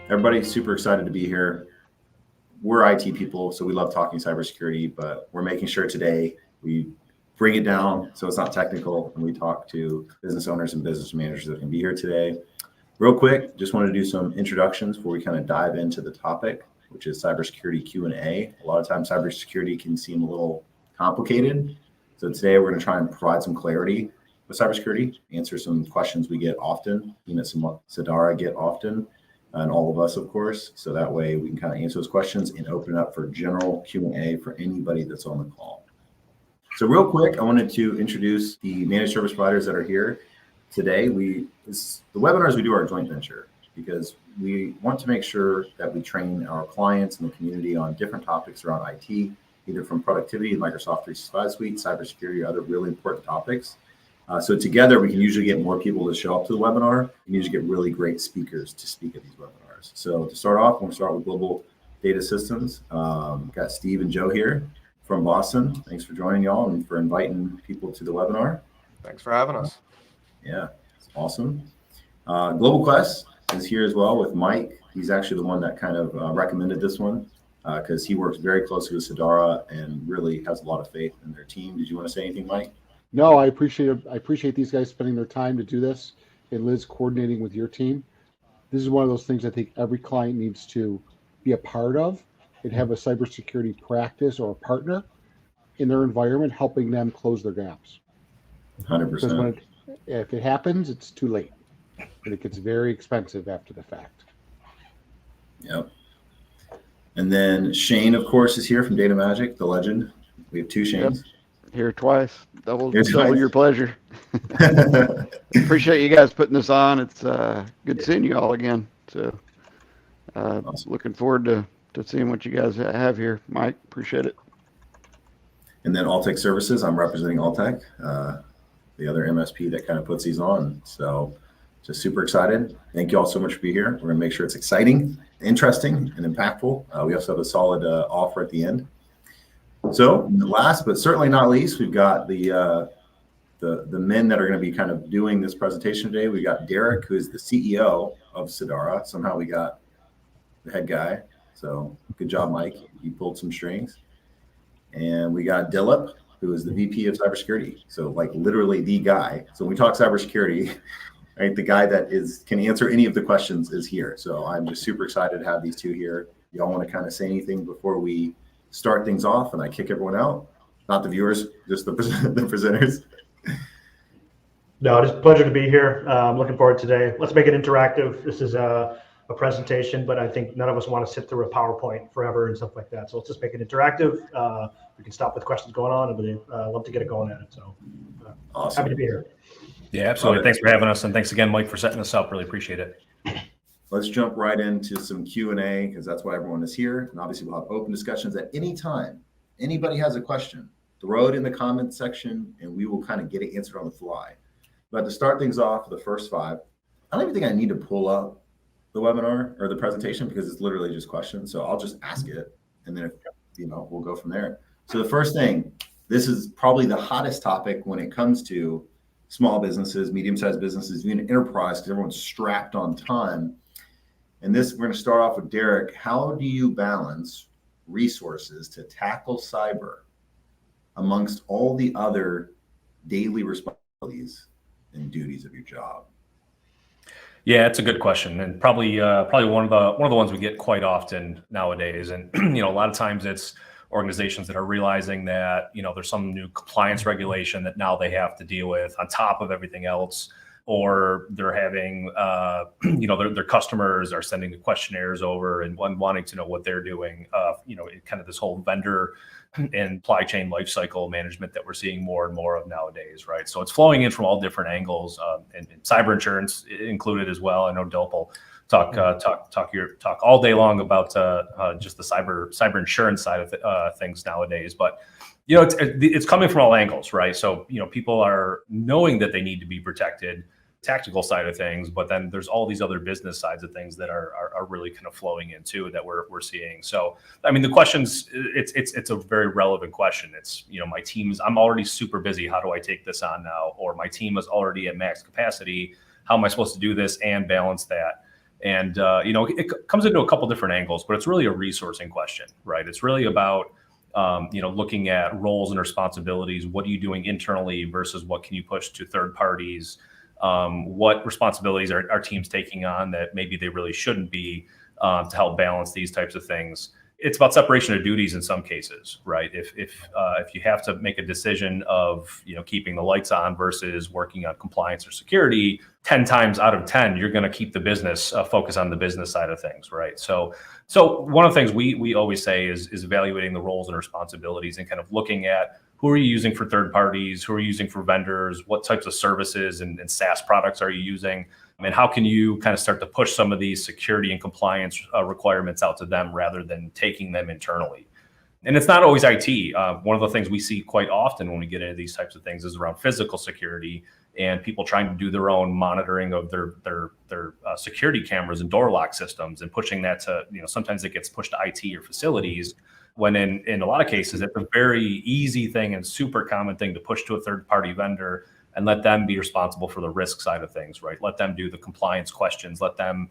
Everybody's super excited to be here. We're IT people, so we love talking cybersecurity, but we're making sure today we bring it down so it's not technical, and we talk to business owners and business managers that can be here today. Real quick, just wanted to do some introductions before we kind of dive into the topic, which is cybersecurity Q&A. A lot of times cybersecurity can seem a little complicated. So today we're going to try and provide some clarity with cybersecurity, answer some questions we get often, some Sadara get often, and all of us, of course. So that way we can kind of answer those questions and open it up for general Q&A for anybody that's on the call. So real quick, I wanted to introduce the managed service providers that are here today. The webinars we do are a joint venture because we want to make sure that we train our clients and the community on different topics around IT, either from productivity, Microsoft 365 suite, cybersecurity, or other really important topics. So together, we can usually get more people to show up to the webinar and usually get really great speakers to speak at these webinars. So to start off, we'll start with Global Data Systems. Got Steve and Joe here from Boston. Thanks for joining y'all and for inviting people to the webinar. Thanks for having us. Yeah, it's awesome. Global Quest is here as well with Mike. He's actually the one that kind of recommended this one because he works very closely with Sadara and really has a lot of faith in their team. Did you want to say anything, Mike? No, I appreciate these guys spending their time to do this, and Liz coordinating with your team. This is one of those things I think every client needs to be a part of and have a cybersecurity practice or a partner in their environment helping them close their gaps. 100%. Because if it happens, it's too late, and it gets very expensive after the fact. Yep. And then Shane, of course, is here from Data Magic, the legend. We have two Shanes. Yep. Here twice. Double your pleasure. Appreciate you guys putting this on. It's good seeing you all again. So awesome. Looking forward to seeing what you guys have here. Mike, appreciate it. And then Alltek Services, I'm representing Alltek, the other MSP that kind of puts these on. So just super excited. Thank you all so much for being here. We're going to make sure it's exciting, interesting, and impactful. We also have a solid offer at the end. So last but certainly not least, we've got the men that are going to be kind of doing this presentation today. We got Derek, who is the CEO of Sadara. Somehow we got the head guy. So good job, Mike. You pulled some strings. And we got Dilip, who is the VP of cybersecurity. So like literally the guy. So when we talk cybersecurity, right, the guy that can answer any of the questions is here. So I'm just super excited to have these two here. Y'all want to kind of say anything before we start things off and I kick everyone out? Not the viewers, just the presenters. No, it's a pleasure to be here. I'm looking forward today. Let's make it interactive. This is a presentation, but I think none of us want to sit through a PowerPoint forever and stuff like that. So let's just make it interactive. We can stop with questions going on, and love to get it going at it. So awesome. Happy to be here. Yeah, absolutely. Thanks for having us, and thanks again, Mike, for setting us up. Really appreciate it. Let's jump right into some Q&A because that's why everyone is here. And obviously we'll have open discussions at any time. Anybody has a question, throw it in the comment section and we will kind of get it answered on the fly. But to start things off for the first 5, I don't even think I need to pull up the webinar or the presentation because it's literally just questions. So I'll just ask it and then we'll go from there. So the first thing, this is probably the hottest topic when it comes to small businesses, medium-sized businesses, even enterprise, because everyone's strapped on time. And this, we're going to start off with Derek. How do you balance resources to tackle cyber amongst all the other daily responsibilities and duties of your job? Yeah, it's a good question, and probably one of the ones we get quite often nowadays. And a lot of times it's organizations that are realizing that there's some new compliance regulation that now they have to deal with on top of everything else. Or they're having, their customers are sending the questionnaires over and wanting to know what they're doing. Kind of this whole vendor and supply chain lifecycle management that we're seeing more and more of nowadays, right? So it's flowing in from all different angles, and cyber insurance included as well. I know Dilip will talk all day long about just the cyber insurance side of things nowadays, but. It's coming from all angles, right? So, people are knowing that they need to be protected, tactical side of things, but then there's all these other business sides of things that are really kind of flowing into that we're seeing. So, I mean, the questions, it's a very relevant question. It's, my team's, I'm already super busy. How do I take this on now? Or my team is already at max capacity. How am I supposed to do this and balance that? And, it comes into a couple different angles, but it's really a resourcing question, right? It's really about, looking at roles and responsibilities. What are you doing internally versus what can you push to third parties? What responsibilities are teams taking on that maybe they really shouldn't be, to help balance these types of things? It's about separation of duties in some cases, right? If you have to make a decision of keeping the lights on versus working on compliance or security, 10 times out of 10 you're going to keep the business focus on the business side of things, right? So one of the things we always say is evaluating the roles and responsibilities and kind of looking at who are you using for third parties, who are you using for vendors, what types of services and SaaS products are you using, and how can you kind of start to push some of these security and compliance requirements out to them rather than taking them internally. And it's not always IT. One of the things we see quite often when we get into these types of things is around physical security and people trying to do their own monitoring of their security cameras and door lock systems and pushing that to, sometimes it gets pushed to IT or facilities, when in a lot of cases, it's a very easy thing and super common thing to push to a third party vendor and let them be responsible for the risk side of things, right? Let them do the compliance questions, let them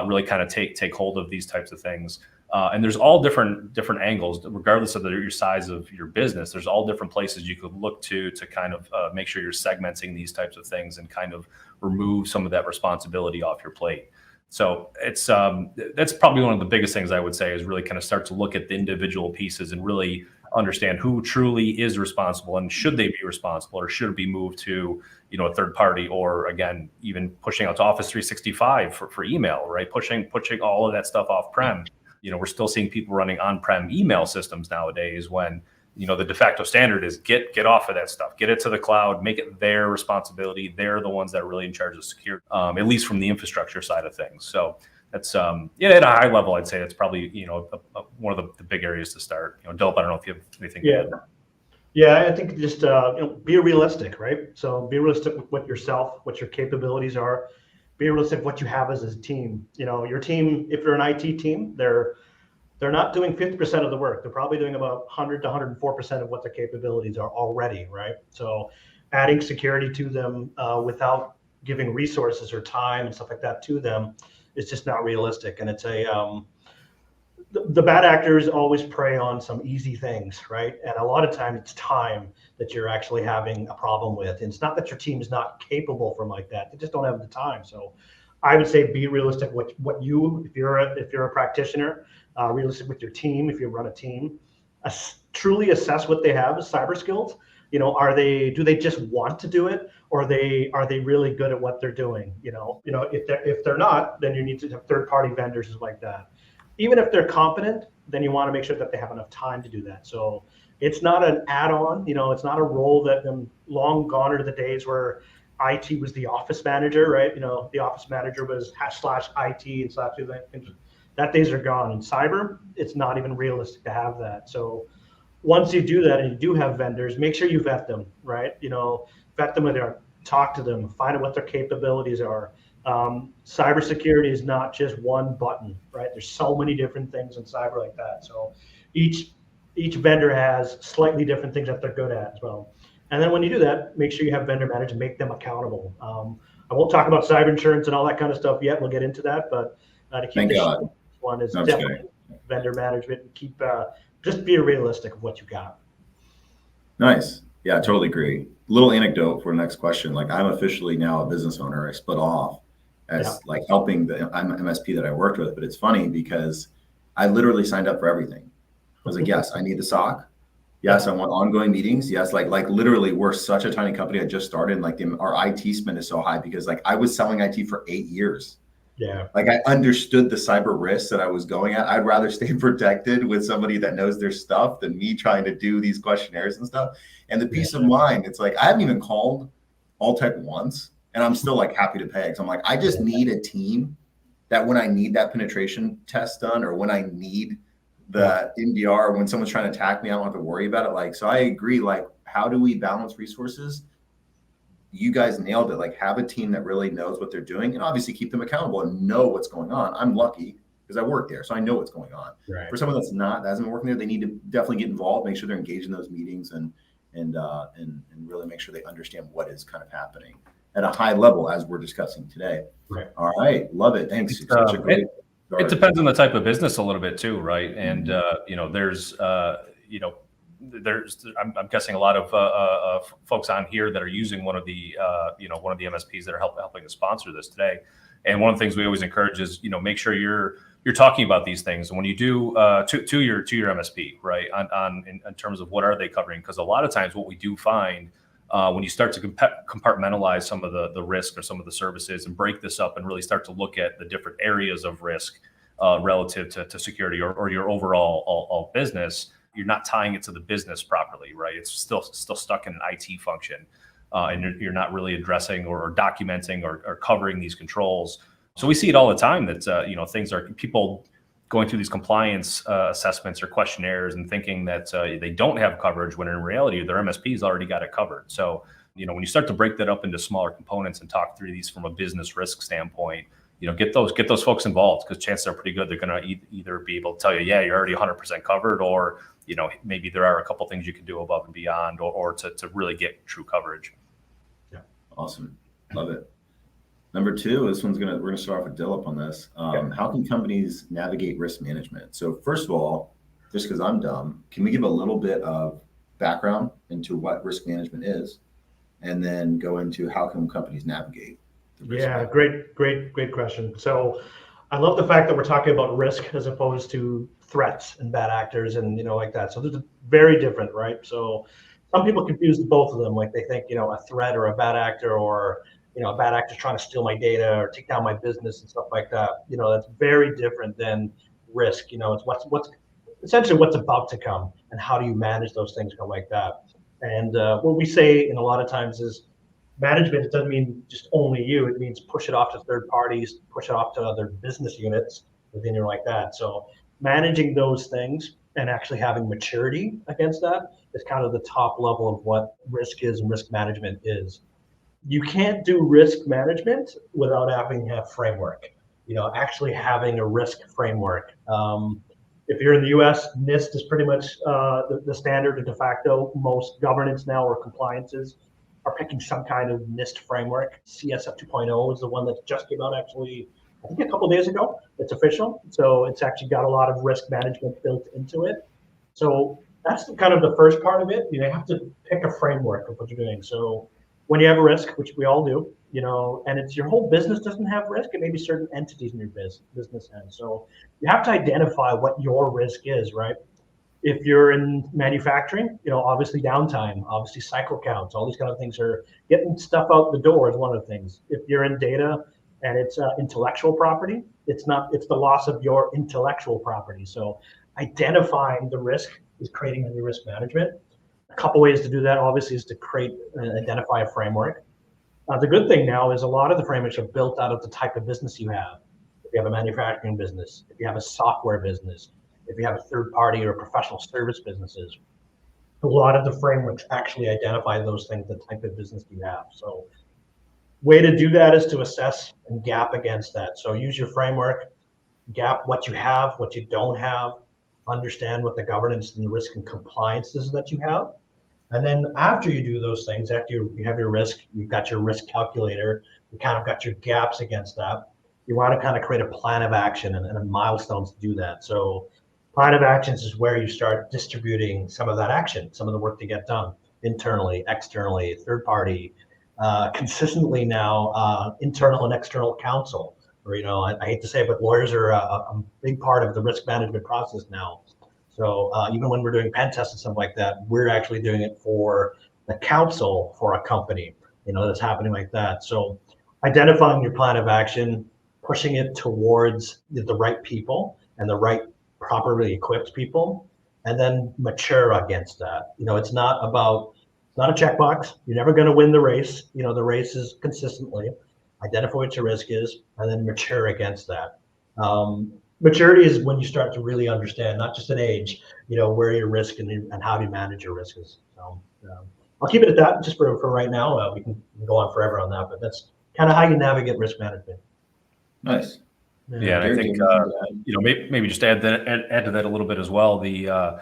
really kind of take hold of these types of things. And there's all different angles, regardless of your size of your business. There's all different places you could look to kind of make sure you're segmenting these types of things and kind of remove some of that responsibility off your plate. So it's that's probably one of the biggest things I would say is really kind of start to look at the individual pieces and really understand who truly is responsible and should they be responsible or should it be moved to a third party, or again even pushing out to Office 365 for email, right? Pushing all of that stuff off prem. We're still seeing people running on-prem email systems nowadays when the de facto standard is get off of that stuff, get it to the cloud, make it their responsibility. They're the ones that are really in charge of security, at least from the infrastructure side of things. So that's at a high level, I'd say that's probably one of the big areas to start. Dilip, I don't know if you have anything. Yeah, I think just be realistic, right? So be realistic with what your capabilities are. Be realistic with what you have as a team. Your team, if you're an IT team, they're not doing 50% of the work. They're probably doing about 100 to 104% of what their capabilities are already, right? So adding security to them without giving resources or time and stuff like that to them is just not realistic. And it's the bad actors always prey on some easy things, right? And a lot of times it's time that you're actually having a problem with. And it's not that your team is not capable from like that. They just don't have the time. So I would say be realistic with if you're a practitioner, realistic with your team. If you run a team, truly assess what they have as cyber skills. Do they just want to do it, or are they really good at what they're doing? If they're not, then you need to have third party vendors like that. Even if they're competent, then you want to make sure that they have enough time to do that. So it's not an add-on, it's not a role that long gone are the days where IT was the office manager, right? The office manager was /IT and /. That days are gone. In cyber, it's not even realistic to have that. So once you do that and you do have vendors, make sure you vet them, right? Vet them when they're, talk to them, find out what their capabilities are. Cybersecurity is not just one button, right? There's so many different things in cyber like that. So each vendor has slightly different things that they're good at as well. And then when you do that, make sure you have vendor managers, make them accountable. I won't talk about cyber insurance and all that kind of stuff yet. We'll get into that, but to keep this one is definitely vendor management. And keep just be realistic of what you got. Nice. Yeah, I totally agree. Little anecdote for the next question. Like, I'm officially now a business owner. I split off as like helping the MSP that I worked with. But it's funny because I literally signed up for everything. I was like, yes, I need the SOC. Yes, I want ongoing meetings. Yes, like literally, we're such a tiny company. I just started. Like our IT spend is so high because like I was selling IT for 8 years. Yeah. Like I understood the cyber risks that I was going at. I'd rather stay protected with somebody that knows their stuff than me trying to do these questionnaires and stuff. And the peace of mind, it's like, I haven't even called Alltek once and I'm still like happy to pay. So I'm like, I just need a team that when I need that penetration test done, or when I need the MDR, when someone's trying to attack me, I don't have to worry about it. Like, so I agree. Like, how do we balance resources? You guys nailed it. Like, have a team that really knows what they're doing and obviously keep them accountable and know what's going on. I'm lucky because I work there, so I know what's going on. Right. For someone that's not, that hasn't been working there, they need to definitely get involved, make sure they're engaged in those meetings and really make sure they understand what is kind of happening. at a high level as we're discussing today. Right. All right. Love it. Thanks. Such a great It depends on the type of business a little bit too, right? And I'm guessing a lot of folks on here that are using one of the MSPs that are helping to sponsor this today. And one of the things we always encourage is, make sure you're talking about these things when you do to your MSP, right? In terms of what are they covering? Because a lot of times what we do find when you start to compartmentalize some of the risk or some of the services and break this up and really start to look at the different areas of risk relative to security or your overall business, you're not tying it to the business properly, right? It's still stuck in an IT function, and you're not really addressing or documenting or covering these controls. So we see it all the time that things are people going through these compliance assessments or questionnaires and thinking that they don't have coverage when in reality their MSP's already got it covered. So when you start to break that up into smaller components and talk through these from a business risk standpoint, get those folks involved, because chances are pretty good they're going to either be able to tell you, yeah, you're already 100% covered, or maybe there are a couple things you can do above and beyond, or to really get true coverage. Yeah, awesome, love it. Number two, we're gonna start off with Dilip on this. How can companies navigate risk management? So first of all, just because I'm dumb, can we give a little bit of background into what risk management is, and then go into how can companies navigate? Yeah, great question. So I love the fact that we're talking about risk as opposed to threats and bad actors and like that. So they're very different, right? So some people confuse both of them, like they think a threat or a bad actor, or a bad actor trying to steal my data or take down my business and stuff like that. That's very different than risk. It's what's essentially what's about to come, and how do you manage those things like that. And what we say in a lot of times is management. It doesn't mean just only you. It means push it off to third parties, push it off to other business units within you like that. So managing those things and actually having maturity against that is kind of the top level of what risk is and risk management is. You can't do risk management without having a framework, actually having a risk framework. If you're in the US, NIST is pretty much the standard de facto. Most governance now or compliances are picking some kind of NIST framework. CSF 2.0 is the one that just came out actually, I think a couple of days ago. It's official. So it's actually got a lot of risk management built into it. So that's kind of the first part of it. You have to pick a framework of what you're doing. So when you have a risk, which we all do, and it's your whole business doesn't have risk, it may be certain entities in your business end. So you have to identify what your risk is, right? If you're in manufacturing, obviously downtime, obviously cycle counts, all these kind of things are getting stuff out the door is one of the things. If you're in data and it's intellectual property, it's the loss of your intellectual property. So identifying the risk is creating a new risk management. A couple ways to do that, obviously, is to create and identify a framework. The good thing now is a lot of the frameworks are built out of the type of business you have. If you have a manufacturing business, if you have a software business, if you have a third party or professional service businesses, a lot of the frameworks actually identify those things, the type of business you have. So way to do that is to assess and gap against that. So use your framework, gap what you have, what you don't have, understand what the governance and the risk and compliance is that you have. And then after you do those things, after you have your risk, you've got your risk calculator, you kind of got your gaps against that. You want to kind of create a plan of action and milestones to do that. So plan of actions is where you start distributing some of that action, some of the work to get done internally, externally, third party, consistently now, internal and external counsel. Or, I hate to say it, but lawyers are a big part of the risk management process now. So even when we're doing pen tests and stuff like that, we're actually doing it for the counsel for a company, that's happening like that. So identifying your plan of action, pushing it towards the right people and the right properly equipped people, and then mature against that. It's not a checkbox. You're never going to win the race. The race is consistently identify what your risk is and then mature against that. Maturity is when you start to really understand, not just an age, where your risk and how do you manage your risk is. So I'll keep it at that just for right now. We can go on forever on that, but that's kind of how you navigate risk management. Nice. Yeah, and I think maybe just add to that a little bit as well. The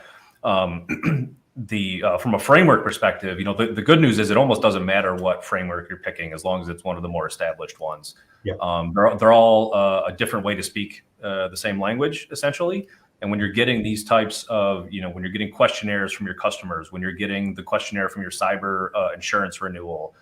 from a framework perspective, the good news is it almost doesn't matter what framework you're picking as long as it's one of the more established ones. Yeah. They're all a different way to speak the same language, essentially. And when you're getting these types of, when you're getting questionnaires from your customers, when you're getting the questionnaire from your cyber insurance renewal,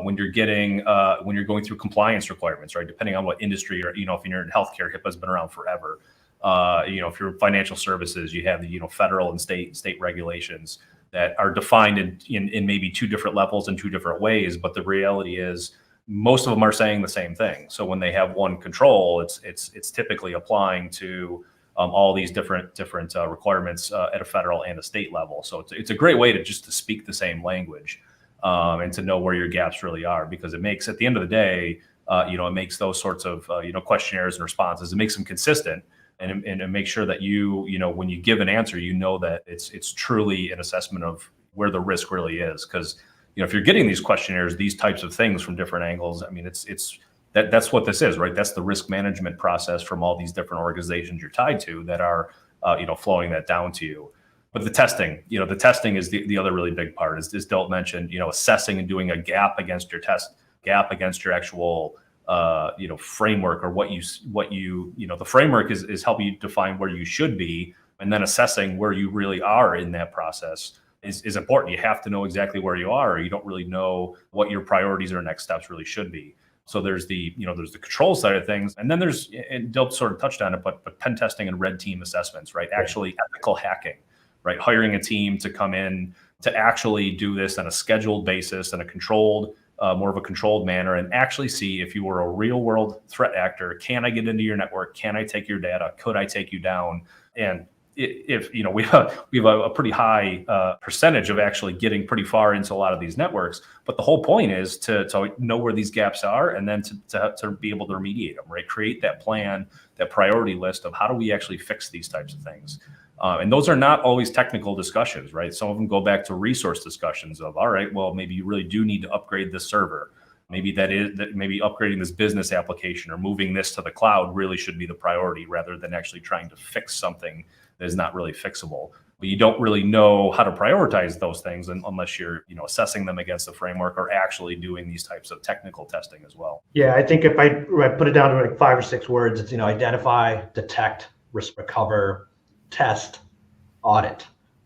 when you're going through compliance requirements, right? Depending on what industry, or if you're in healthcare, HIPAA's been around forever. If you're financial services, you have the federal and state regulations that are defined in maybe two different levels in two different ways. But the reality is most of them are saying the same thing. So when they have one control, it's typically applying to all these different requirements at a federal and a state level. So it's a great way to speak the same language and to know where your gaps really are, because it makes, at the end of the day, it makes those sorts of questionnaires and responses, it makes them consistent. And make sure that when you give an answer, that it's truly an assessment of where the risk really is. Because if you're getting these questionnaires, these types of things from different angles, I mean, that's what this is, right? That's the risk management process from all these different organizations you're tied to that are flowing that down to you. But the testing is the other really big part. As Delt mentioned, assessing and doing a gap against your actual framework, or the framework is helping you define where you should be, and then assessing where you really are in that process is important. You have to know exactly where you are, or you don't really know what your priorities or next steps really should be. So there's the control side of things, and then and Dilp sort of touched on it, but pen testing and red team assessments, right? Actually ethical hacking, right? Hiring a team to come in to actually do this on a scheduled basis and more of a controlled manner, and actually see if you were a real world threat actor, can I get into your network? Can I take your data? Could I take you down? And if we have a pretty high percentage of actually getting pretty far into a lot of these networks, but the whole point is to know where these gaps are, and then to be able to remediate them, right? Create that plan, that priority list of how do we actually fix these types of things. And those are not always technical discussions, right? Some of them go back to resource discussions of, all right, well, maybe you really do need to upgrade this server. Maybe maybe upgrading this business application or moving this to the cloud really should be the priority, rather than actually trying to fix something that is not really fixable. But you don't really know how to prioritize those things unless you're assessing them against the framework, or actually doing these types of technical testing as well. Yeah, I think if I put it down to like 5 or 6 words, it's identify, detect, risk, recover, test, audit,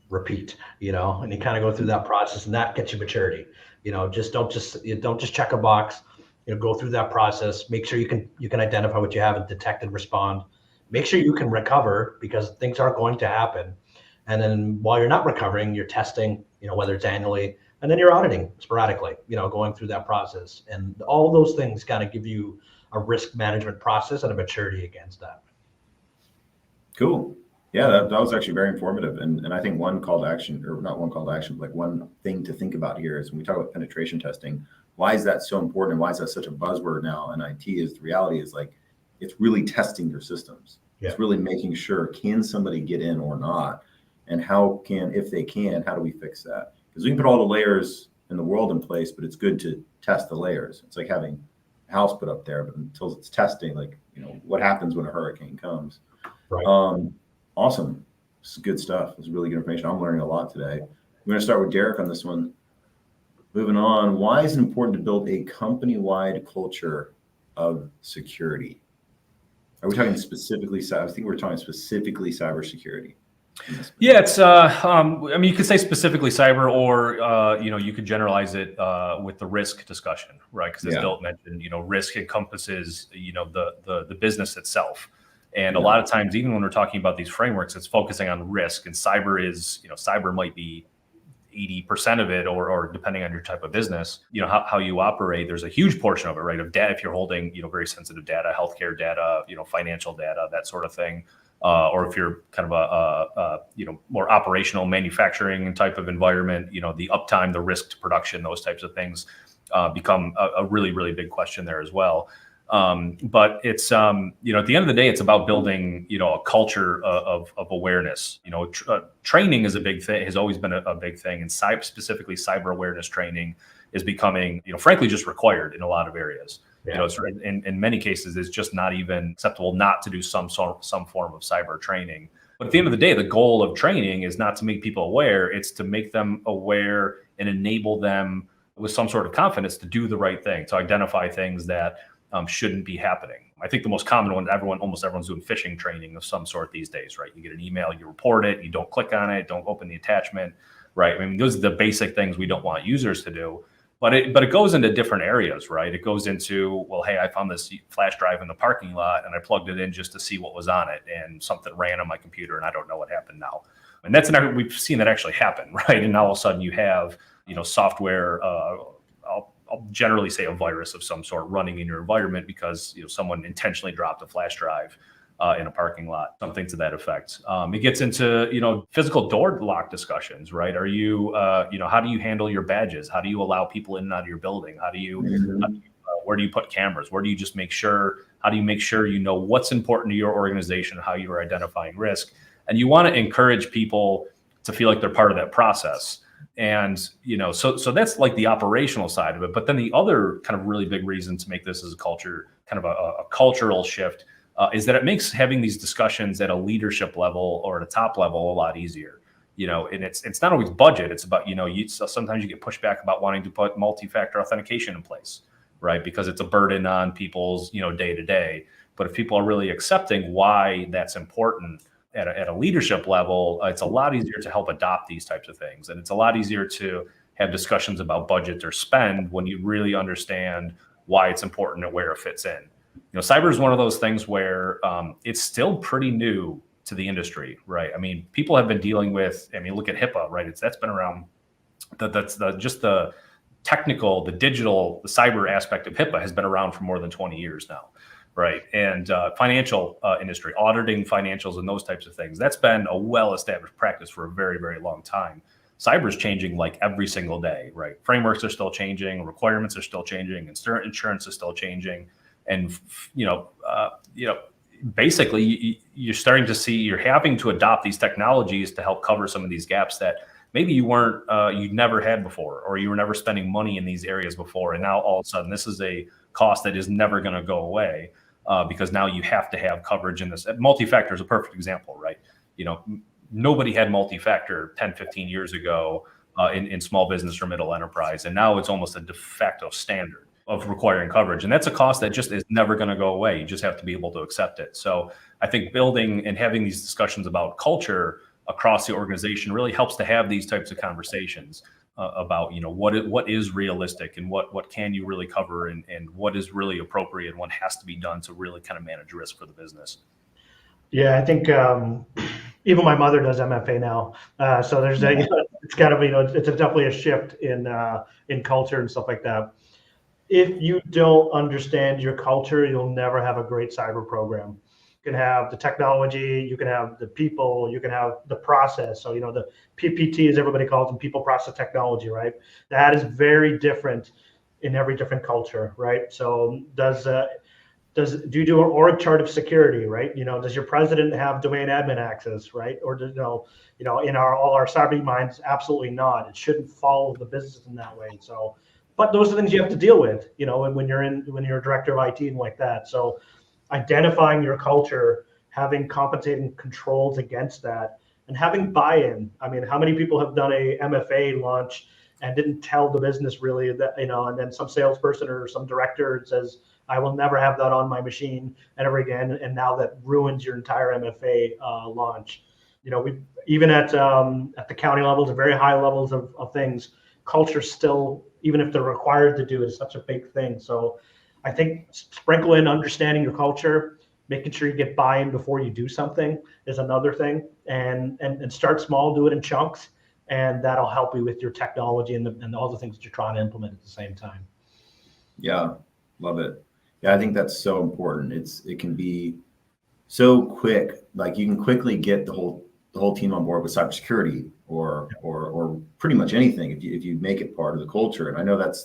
repeat, and you kind of go through that process, and that gets you maturity. Don't just check a box, go through that process, make sure you can identify what you have and detect and respond, make sure you can recover, because things are going to happen. And then while you're not recovering, you're testing, whether it's annually, and then you're auditing sporadically, going through that process. And all those things kind of give you a risk management process and a maturity against that. Cool. Yeah, that was actually very informative. And I think one call to action, or not one call to action, but like one thing to think about here is when we talk about penetration testing, why is that so important? And why is that such a buzzword now in IT? Is the reality is like, it's really testing your systems. Yeah. It's really making sure, can somebody get in or not? And if they can, how do we fix that? Because we can put all the layers in the world in place, but it's good to test the layers. It's like having a house put up there, but until it's testing, like, what happens when a hurricane comes? Right. Awesome. This is good stuff. This is really good information. I'm learning a lot today. We're going to start with Derek on this one. Moving on, why is it important to build a company-wide culture of security? Are we talking specifically? I think we're talking specifically cybersecurity. Yeah, it's. You could say specifically cyber, or you could generalize it with the risk discussion, right? Because as Dilt mentioned, risk encompasses the business itself, and a lot of times, even when we're talking about these frameworks, it's focusing on risk, and cyber might be 80% of it, or depending on your type of business, how you operate, there's a huge portion of it, right? Of data, if you're holding, very sensitive data, healthcare data, financial data, that sort of thing. Or if you're kind of a more operational manufacturing type of environment, the uptime, the risk to production, those types of things become a really, really big question there as well. But it's, at the end of the day, it's about building, a culture of awareness. Training is a big thing, has always been a big thing. And specifically cyber awareness training is becoming, frankly, just required in a lot of areas. Yeah. It's, in many cases, it's just not even acceptable not to do some form of cyber training. But at the end of the day, the goal of training is not to make people aware, it's to make them aware and enable them with some sort of confidence to do the right thing, to identify things that shouldn't be happening. I think the most common one, almost everyone's doing phishing training of some sort these days, right? You get an email, you report it, you don't click on it, don't open the attachment, right? I mean, those are the basic things we don't want users to do. But it goes into different areas, right? It goes into, well, hey, I found this flash drive in the parking lot and I plugged it in just to see what was on it, and something ran on my computer and I don't know what happened now. And we've seen that actually happen, right? And now all of a sudden you have, software, I'll generally say a virus of some sort running in your environment because someone intentionally dropped a flash drive in a parking lot, something to that effect. It gets into physical door lock discussions, right? Are you how do you handle your badges? How do you allow people in and out of your building? How do you where do you put cameras? Where do you just how do you make sure you know what's important to your organization, how you are identifying risk? And you want to encourage people to feel like they're part of that process. And, so that's like the operational side of it. But then the other kind of really big reason to make this as a culture, kind of a cultural shift, is that it makes having these discussions at a leadership level or at a top level a lot easier. And it's not always budget. It's about, sometimes you get pushback about wanting to put multi-factor authentication in place, right? Because it's a burden on people's, day to day. But if people are really accepting why that's important, at a leadership level, it's a lot easier to help adopt these types of things. And it's a lot easier to have discussions about budget or spend when you really understand why it's important and where it fits in. Cyber is one of those things where it's still pretty new to the industry, right? I mean, people have been dealing with, look at HIPAA, right? That's been around, just the technical, the digital, the cyber aspect of HIPAA has been around for more than 20 years now. Right. And financial industry, auditing financials and those types of things, that's been a well-established practice for a very, very long time. Cyber is changing like every single day, right? Frameworks are still changing, requirements are still changing, and insurance is still changing. And, basically you're starting to see, you're having to adopt these technologies to help cover some of these gaps that maybe you'd never had before, or you were never spending money in these areas before. And now all of a sudden this is a cost that is never going to go away. Because now you have to have coverage in this. Multi-factor is a perfect example, right? Nobody had multi-factor 10, 15 years ago in small business or middle enterprise. And now it's almost a de facto standard of requiring coverage. And that's a cost that just is never going to go away. You just have to be able to accept it. So I think building and having these discussions about culture across the organization really helps to have these types of conversations about what is realistic and what can you really cover and what is really appropriate and what has to be done to really kind of manage risk for the business. Yeah, I think even my mother does MFA now, so there's it's kind of it's definitely a shift in culture and stuff like that. If you don't understand your culture, you'll never have a great cyber program. You can have the technology, you can have the people, you can have the process. So, the PPT, as everybody calls them, people, process, technology, right? That is very different in every different culture, right? So do you do an org chart of security, right? Does your president have domain admin access, right? Or in all our cyber minds, absolutely not. It shouldn't follow the business in that way. So, but those are things you have to deal with, when you're a director of IT and like that. So identifying your culture, having compensating controls against that, and having buy-in. How many people have done a MFA launch and didn't tell the business really that, and then some salesperson or some director says, I will never have that on my machine ever again. And now that ruins your entire MFA launch. We even at the county levels, at very high levels of things, culture still, even if they're required to do, is such a big thing. So I think sprinkle in understanding your culture, making sure you get buy-in before you do something is another thing, and start small, do it in chunks, and that'll help you with your technology and all the things that you're trying to implement at the same time. Yeah, love it. Yeah, I think that's so important. It can be so quick, like you can quickly get the whole team on board with cybersecurity or pretty much anything if you make it part of the culture. And I know that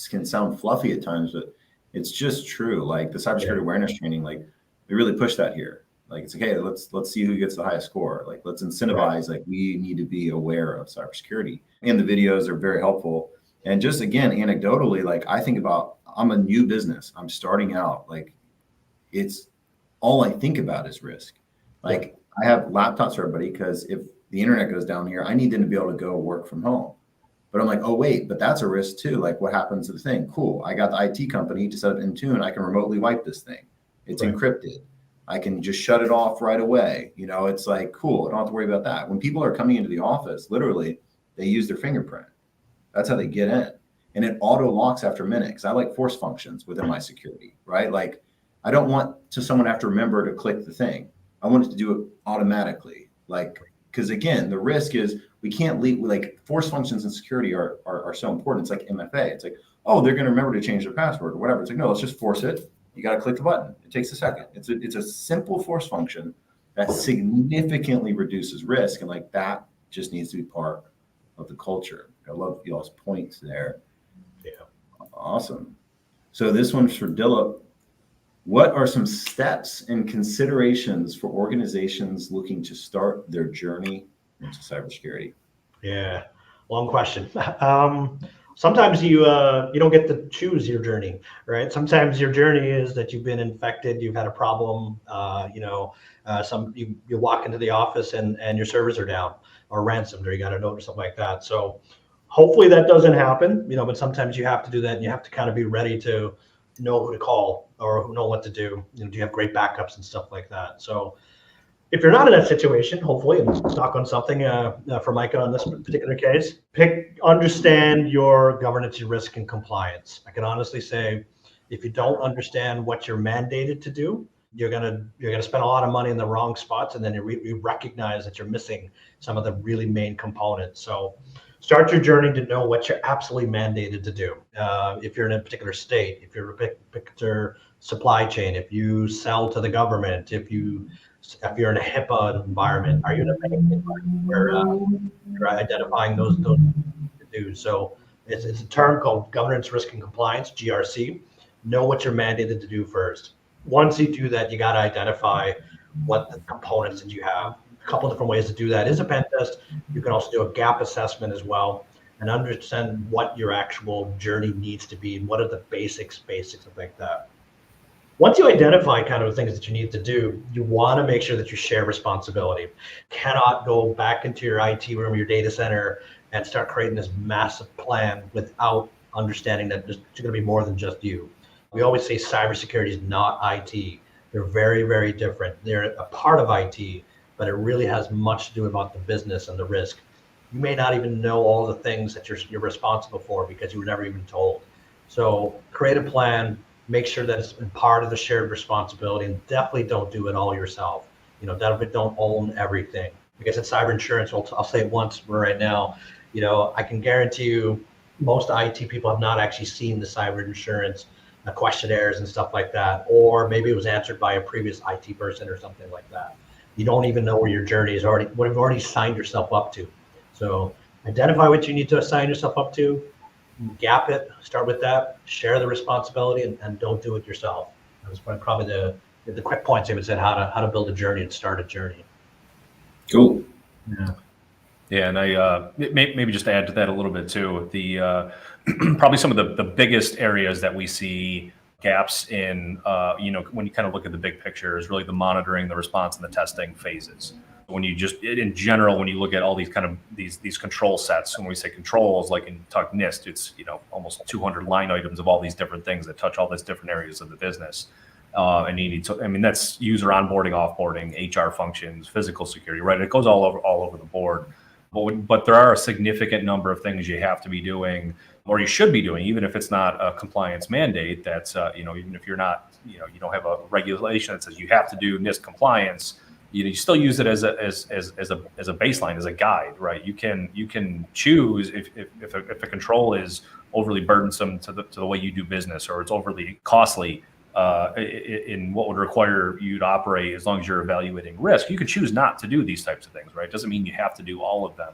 can sound fluffy at times, but it's just true. Like the cybersecurity awareness training, like we really push that here. Like it's okay, let's see who gets the highest score. Like let's incentivize, like we need to be aware of cybersecurity. And the videos are very helpful. And just again, anecdotally, like I think about, I'm a new business, I'm starting out, like it's all I think about is risk. Like I have laptops for everybody because if the internet goes down here, I need them to be able to go work from home. But I'm like, oh, wait, but that's a risk too. Like what happens to the thing? Cool. I got the IT company to set up Intune. I can remotely wipe this thing. It's encrypted. I can just shut it off right away. You know, it's like, cool. I don't have to worry about that. When people are coming into the office, literally, they use their fingerprint. That's how they get in. And it auto locks after a minute because I like force functions within my security, right? Like I don't want someone to have to remember to click the thing. I want it to do it automatically. Like, because again, the risk is we can't leave, like force functions in security are so important. It's like MFA. It's like, oh, they're going to remember to change their password or whatever. It's like, no, let's just force it. You got to click the button. It takes a second. It's a simple force function that significantly reduces risk. And like that just needs to be part of the culture. I love y'all's points there. Yeah. Awesome. So this one's for Dilip. What are some steps and considerations for organizations looking to start their journey into cybersecurity? Yeah, long question. Sometimes you don't get to choose your journey, right? Sometimes your journey is that you've been infected, you've had a problem, you walk into the office and your servers are down or ransomed or you got a note or something like that. So hopefully that doesn't happen, but sometimes you have to do that and you have to kind of be ready to know who to call or know what to do. Do you have great backups and stuff like that? So if you're not in that situation, hopefully, and let's knock on something for Micah on this particular case, understand your governance, your risk, and compliance. I can honestly say, if you don't understand what you're mandated to do, you're gonna spend a lot of money in the wrong spots, and then you recognize that you're missing some of the really main components. So start your journey to know what you're absolutely mandated to do. If you're in a particular state, if you're a particular supply chain, if you sell to the government, if you're in a HIPAA environment, are you in a banking environment where you're identifying those to do? So it's a term called governance, risk, and compliance, GRC. Know what you're mandated to do first. Once you do that, you got to identify what the components that you have. A couple different ways to do that is a pen test. You can also do a gap assessment as well and understand what your actual journey needs to be and what are the basics of like that. Once you identify kind of things that you need to do, you want to make sure that you share responsibility. You cannot go back into your IT room, your data center, and start creating this massive plan without understanding that there's going to be more than just you. We always say cybersecurity is not IT. They're very, very different. They're a part of IT, but it really has much to do about the business and the risk. You may not even know all the things that you're responsible for because you were never even told. So create a plan. Make sure that it's part of the shared responsibility, and definitely don't do it all yourself. Definitely don't own everything. Because in cyber insurance, I'll say it once right now, I can guarantee you most IT people have not actually seen the cyber insurance questionnaires and stuff like that, or maybe it was answered by a previous IT person or something like that. You don't even know where your journey is what you've already signed yourself up to. So identify what you need to assign yourself up to, gap it, start with that, share the responsibility, and don't do it yourself. That was probably the quick points I would say how to build a journey and start a journey. Cool. Yeah, and I maybe just to add to that a little bit too, the probably some of the biggest areas that we see gaps in, when you kind of look at the big picture, is really the monitoring, the response, and the testing phases. When you just, in general, when you look at all these kind of these control sets, when we say controls, like in talk NIST, it's almost 200 line items of all these different things that touch all these different areas of the business. And you need to, that's user onboarding, offboarding, HR functions, physical security, right? It goes all over the board. But there are a significant number of things you have to be doing, or you should be doing, even if it's not a compliance mandate. That's even if you're not, you don't have a regulation that says you have to do NIST compliance. You still use it as a baseline, as a guide, right? You can choose if a control is overly burdensome to the way you do business, or it's overly costly in what would require you to operate. As long as you're evaluating risk, you could choose not to do these types of things, right? Doesn't mean you have to do all of them.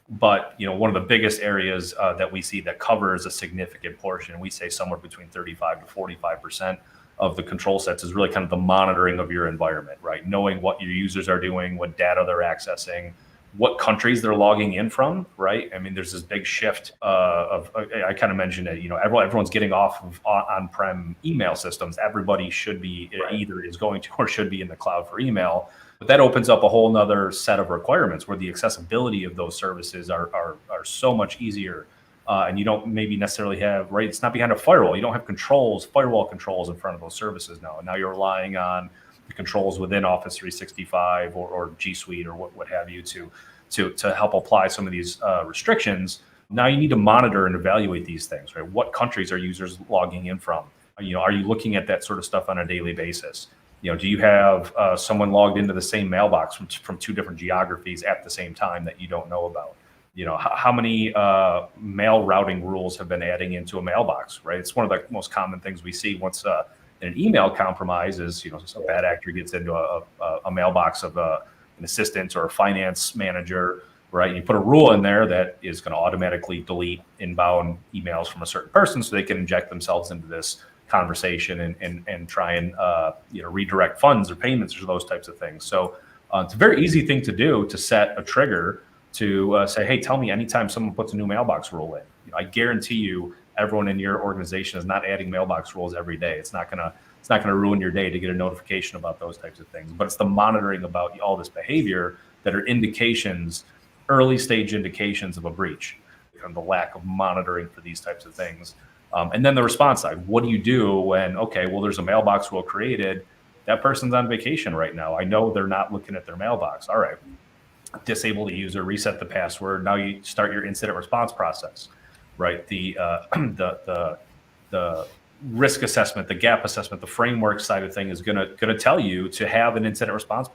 But one of the biggest areas that we see that covers a significant portion, we say somewhere between 35 to 45% of the control sets, is really kind of the monitoring of your environment, right? Knowing what your users are doing, what data they're accessing, what countries they're logging in from, right? I mean, there's this big shift I kind of mentioned it, everyone's getting off of on-prem email systems. Everybody should be either is going to or should be in the cloud for email. But that opens up a whole nother set of requirements where the accessibility of those services are so much easier. And you don't maybe necessarily have, right? It's not behind a firewall. You don't have firewall controls in front of those services now. And now you're relying on the controls within Office 365 or G Suite or what have you to help apply some of these restrictions. Now you need to monitor and evaluate these things, right? What countries are users logging in from? Are you looking at that sort of stuff on a daily basis? Do you have someone logged into the same mailbox from two different geographies at the same time that you don't know about? How many mail routing rules have been adding into a mailbox, right? It's one of the most common things we see once an email compromise is, some bad actor gets into a mailbox of an assistant or a finance manager, right? You put a rule in there that is going to automatically delete inbound emails from a certain person so they can inject themselves into this conversation and try and redirect funds or payments or those types of things. So it's a very easy thing to do to set a trigger to say, hey, tell me anytime someone puts a new mailbox rule in. I guarantee you everyone in your organization is not adding mailbox rules every day. It's not gonna ruin your day to get a notification about those types of things. But it's the monitoring about all this behavior that are indications, early stage indications of a breach, and the lack of monitoring for these types of things. And then the response side, what do you do when, there's a mailbox rule created, that person's on vacation right now. I know they're not looking at their mailbox. All right, disable the user, reset the password. Now you start your incident response process, right? The risk assessment, the gap assessment, the framework side of thing is gonna tell you to have an incident response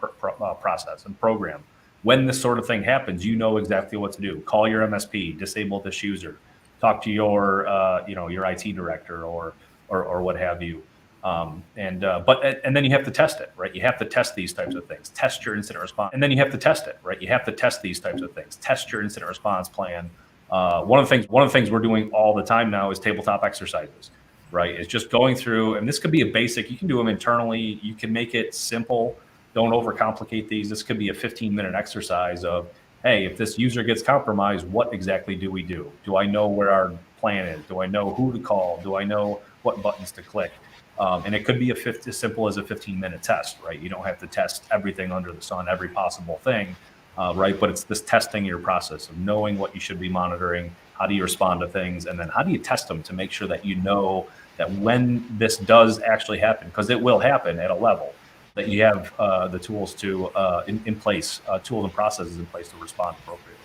process and program. When this sort of thing happens, you know exactly what to do. Call your MSP, disable this user, talk to your your IT director or what have you. And then you have to test it, right? You have to test these types of things. Test your incident response, and then you have to test it, right? You have to test these types of things. Test your incident response plan. One of the things we're doing all the time now is tabletop exercises, right? It's just going through, and this could be a basic. You can do them internally. You can make it simple. Don't overcomplicate these. This could be a 15-minute exercise of, hey, if this user gets compromised, what exactly do we do? Do I know where our plan is? Do I know who to call? Do I know what buttons to click? And it could be as simple as a 15-minute test, right? You don't have to test everything under the sun, every possible thing, right? But it's this testing your process of knowing what you should be monitoring. How do you respond to things? And then how do you test them to make sure that you know that when this does actually happen, because it will happen at a level, that you have the tools in place, tools and processes in place to respond appropriately.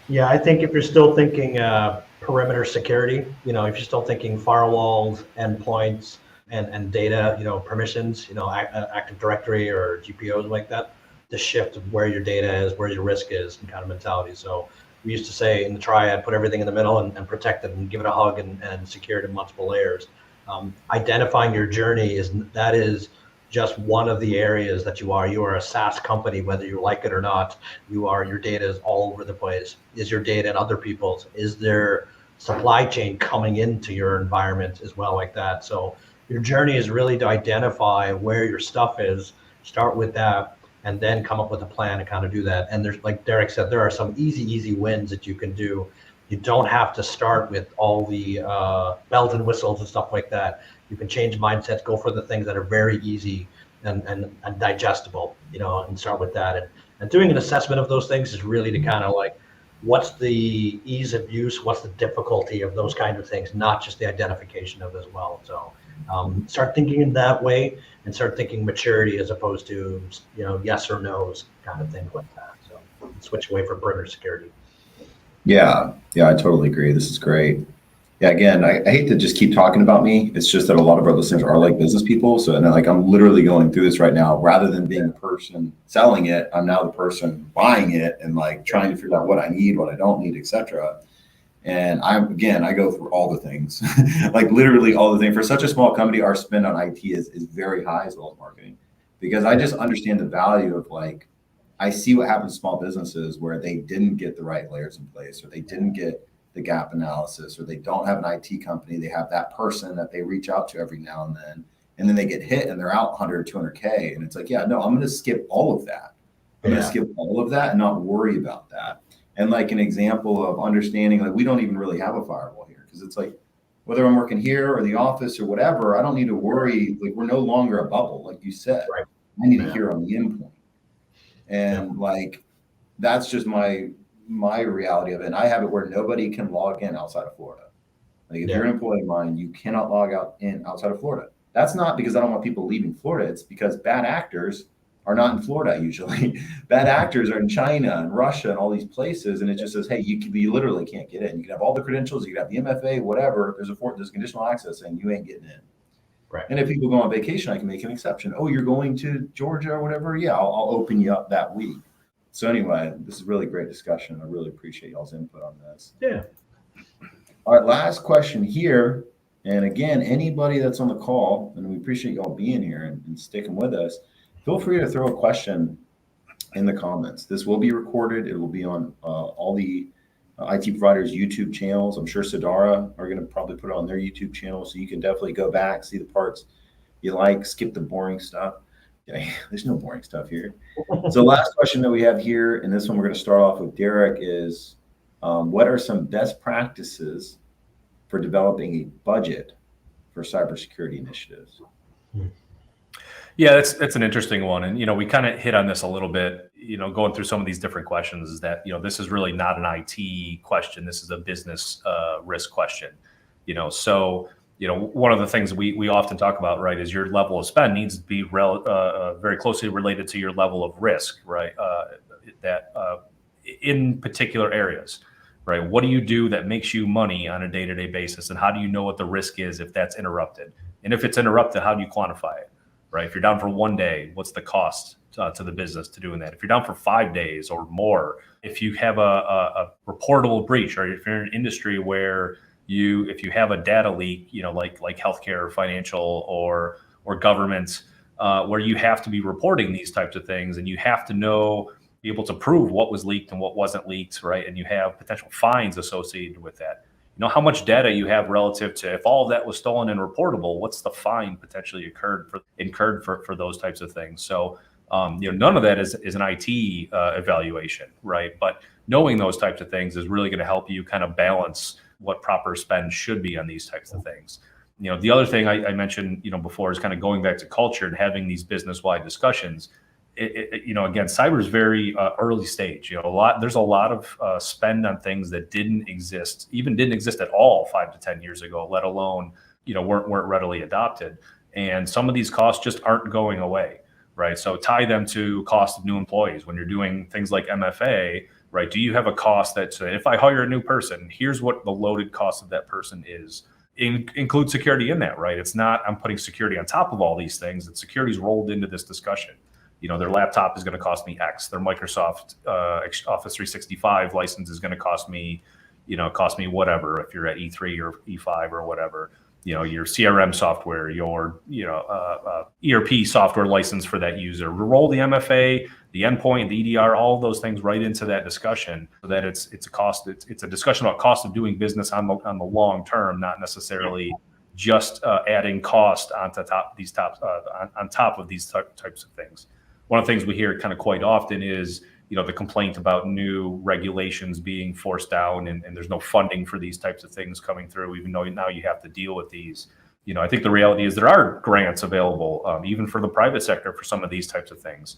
Yeah, I think if you're still thinking perimeter security, if you're still thinking firewalls, endpoints, and data, permissions, Active Directory or GPOs like that, the shift of where your data is, where your risk is, and kind of mentality. So we used to say in the triad, put everything in the middle and protect it and give it a hug and secure it in multiple layers. Identifying your journey is just one of the areas that you are a SaaS company, whether you like it or not. Your data is all over the place. Is your data in other people's? Is there supply chain coming into your environment as well like that? So your journey is really to identify where your stuff is, start with that, and then come up with a plan to kind of do that. And there's, like Derek said, there are some easy wins that you can do. You don't have to start with all the bells and whistles and stuff like that. You can change mindsets, go for the things that are very easy and digestible, and start with that. And doing an assessment of those things is really to kind of like, what's the ease of use, what's the difficulty of those kinds of things, not just the identification of as well. So start thinking in that way and start thinking maturity as opposed to, yes or no's kind of things like that. So switch away from perimeter security. Yeah, I totally agree. This is great. Yeah, again, I hate to just keep talking about me. It's just that a lot of our listeners are like business people. So, and I'm literally going through this right now. Rather than being the person selling it, I'm now the person buying it and like trying to figure out what I need, what I don't need, etc. And I go through all the things, like literally all the things. For such a small company, our spend on IT is very high as well as marketing, because I just understand the value of like, I see what happens to small businesses where they didn't get the right layers in place, or they didn't get the gap analysis, or they don't have an IT company. They have that person that they reach out to every now and then they get hit and they're out 100, 200K. And it's like, yeah, no, I'm going to skip all of that. I'm going to skip all of that and not worry about that. And like an example of understanding, like we don't even really have a firewall here because it's like, whether I'm working here or the office or whatever, I don't need to worry. Like we're no longer a bubble, like you said. Right. I need to hear on the endpoint. And like, that's just my reality of it. And I have it where nobody can log in outside of Florida. Like if you're an employee of mine, you cannot log outside of Florida. That's not because I don't want people leaving Florida. It's because bad actors are not in Florida usually. Bad actors are in China and Russia and all these places. And it just says, hey, you literally can't get in. You can have all the credentials, you can have the MFA, whatever. There's conditional access saying you ain't getting in. Right. And if people go on vacation, I can make an exception. Oh, you're going to Georgia or whatever? Yeah, I'll open you up that week. So anyway, this is really great discussion. I really appreciate y'all's input on this. Yeah. All right, last question here. And again, anybody that's on the call, and we appreciate y'all being here and sticking with us, feel free to throw a question in the comments. This will be recorded. It will be on all the IT providers' YouTube channels. I'm sure Sadara are going to probably put it on their YouTube channel, so you can definitely go back, see the parts you like, skip the boring stuff. Okay, there's no boring stuff here. So last question that we have here, and this one we're going to start off with Derek, is what are some best practices for developing a budget for cybersecurity initiatives? Yeah, that's an interesting one. And, we kind of hit on this a little bit, going through some of these different questions is that, this is really not an IT question. This is a business risk question, so, one of the things we often talk about, right, is your level of spend needs to be very closely related to your level of risk, right, in particular areas, right? What do you do that makes you money on a day-to-day basis? And how do you know what the risk is if that's interrupted? And if it's interrupted, how do you quantify it? Right? If you're down for 1 day, what's the cost to the business to doing that? If you're down for 5 days or more, if you have a reportable breach, or if you're in an industry where if you have a data leak, like healthcare or financial or government, where you have to be reporting these types of things, and you have to be able to prove what was leaked and what wasn't leaked, right? And you have potential fines associated with that. How much data you have relative to, if all of that was stolen and reportable, what's the fine potentially incurred for those types of things? So, none of that is an IT evaluation, right? But knowing those types of things is really going to help you kind of balance what proper spend should be on these types of things. The other thing I mentioned, before is kind of going back to culture and having these business-wide discussions. Again, cyber is very early stage. There's a lot of spend on things that didn't exist at all 5 to 10 years ago, let alone, weren't readily adopted. And some of these costs just aren't going away, right? So tie them to cost of new employees. When you're doing things like MFA, right? Do you have a cost that, if I hire a new person, here's what the loaded cost of that person is? Include security in that, right? It's not, I'm putting security on top of all these things, and security's rolled into this discussion. Their laptop is going to cost me X. Their Microsoft Office 365 license is going to cost me whatever. If you're at E3 or E5 or whatever, your CRM software, your ERP software license for that user. Roll the MFA, the endpoint, the EDR, all of those things right into that discussion, so that it's a cost. It's a discussion about cost of doing business on the long term, not necessarily just adding cost on top of these types of things. One of the things we hear kind of quite often is, the complaint about new regulations being forced down, and there's no funding for these types of things coming through, even though now you have to deal with these. I think the reality is there are grants available, even for the private sector, for some of these types of things.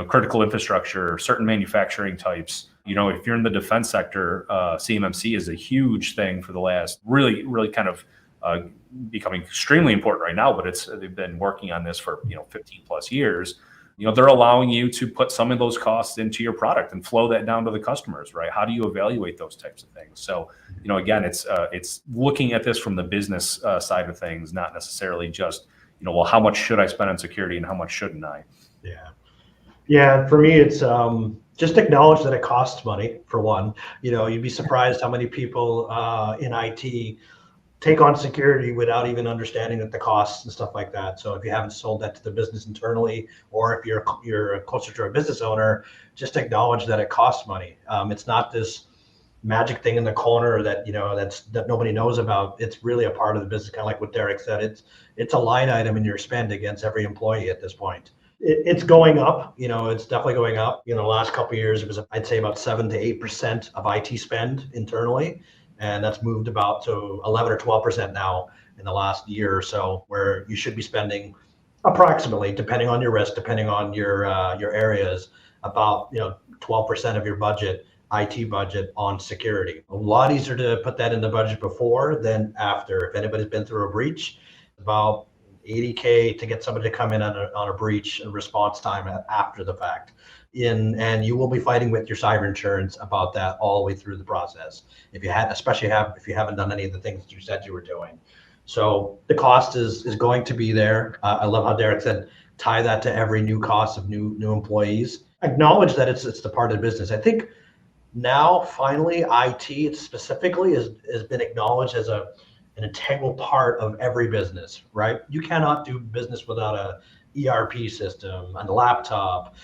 Critical infrastructure, certain manufacturing types. If you're in the defense sector, CMMC is a huge thing for the last really, really kind of becoming extremely important right now, but they've been working on this for 15 plus years. They're allowing you to put some of those costs into your product and flow that down to the customers, right? How do you evaluate those types of things? So, again, it's looking at this from the business side of things, not necessarily just, well, how much should I spend on security and how much shouldn't I? Yeah. Yeah. For me, it's just acknowledge that it costs money, for one. You'd be surprised how many people in IT take on security without even understanding that the costs and stuff like that. So if you haven't sold that to the business internally, or if you're closer to a business owner, just acknowledge that it costs money. It's not this magic thing in the corner that that nobody knows about. It's really a part of the business, kind of like what Derek said. It's a line item in your spend against every employee at this point. It's going up. It's definitely going up. The last couple of years, it was, I'd say, about 7 to 8% of IT spend internally, and that's moved about to 11 or 12% now in the last year or so, where you should be spending approximately, depending on your risk, depending on your areas, about 12% of your budget, IT budget, on security. A lot easier to put that in the budget before than after. If anybody's been through a breach, about $80K to get somebody to come in on a breach and response time after the fact. And you will be fighting with your cyber insurance about that all the way through the process. If you haven't done any of the things that you said you were doing. So the cost is going to be there. I love how Derek said, tie that to every new cost of new employees. Acknowledge that it's the part of the business. I think now finally IT specifically has been acknowledged as an integral part of every business, right? You cannot do business without a ERP system, a laptop,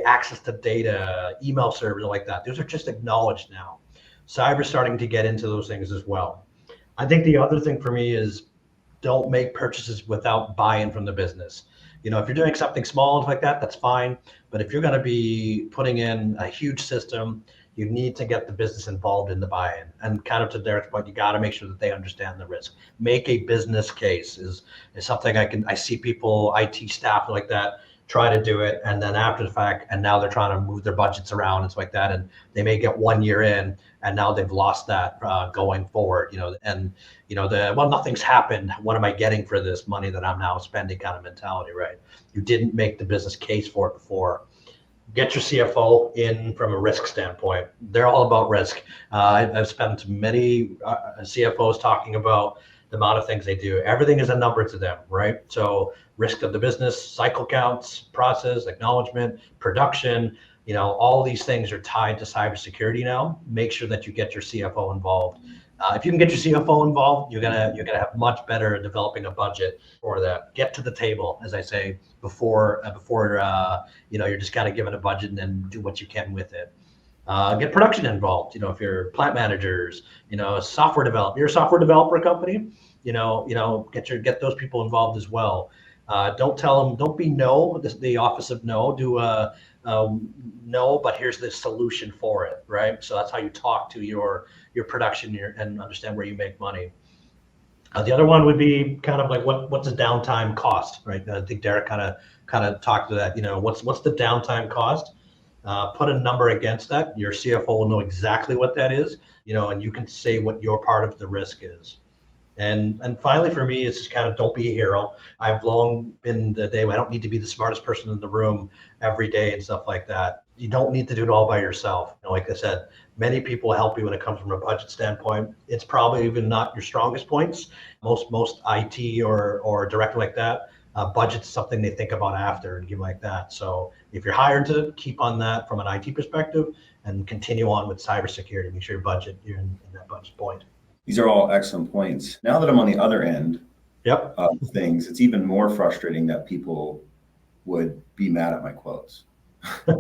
access to data, email servers, like that. Those are just acknowledged now. Cyber's starting to get into those things as well. I think the other thing for me is don't make purchases without buy-in from the business. If you're doing something small like that, that's fine. But if you're going to be putting in a huge system, you need to get the business involved in the buy-in. And kind of to Derek's point, you got to make sure that they understand the risk. Make a business case is something I see people, IT staff like that, try to do it, and then after the fact, and now they're trying to move their budgets around and stuff like that, and they may get 1 year in, and now they've lost that going forward. Well, nothing's happened. What am I getting for this money that I'm now spending kind of mentality, right? You didn't make the business case for it before. Get your CFO in from a risk standpoint. They're all about risk. I've spent many CFOs talking about the amount of things they do. Everything is a number to them, right? So risk of the business, cycle counts, process, acknowledgement, production, all these things are tied to cybersecurity now. Make sure that you get your CFO involved. If you can get your CFO involved, you're gonna have much better developing a budget for that. Get to the table, as I say, before you're just kind of given a budget and then do what you can with it. Get production involved. If you're plant managers, software developer, you're a software developer company, get those people involved as well. Don't be no, the office of no, do no, but here's the solution for it, right? So that's how you talk to your production and understand where you make money. The other one would be kind of like what's the downtime cost, right? I think Derek kind of talked to that. What's the downtime cost? Put a number against that. Your CFO will know exactly what that is, and you can say what your part of the risk is. And finally, for me, it's just kind of don't be a hero. I've long been the day I don't need to be the smartest person in the room every day and stuff like that. You don't need to do it all by yourself. Like I said, many people help you when it comes from a budget standpoint. It's probably even not your strongest points. Most IT or director like that, budget's something they think about after and give like that. So if you're hired to keep on that from an IT perspective and continue on with cybersecurity, make sure you're in that budget point. These are all excellent points. Now that I'm on the other end Yep. of things, it's even more frustrating that people would be mad at my quotes. I'm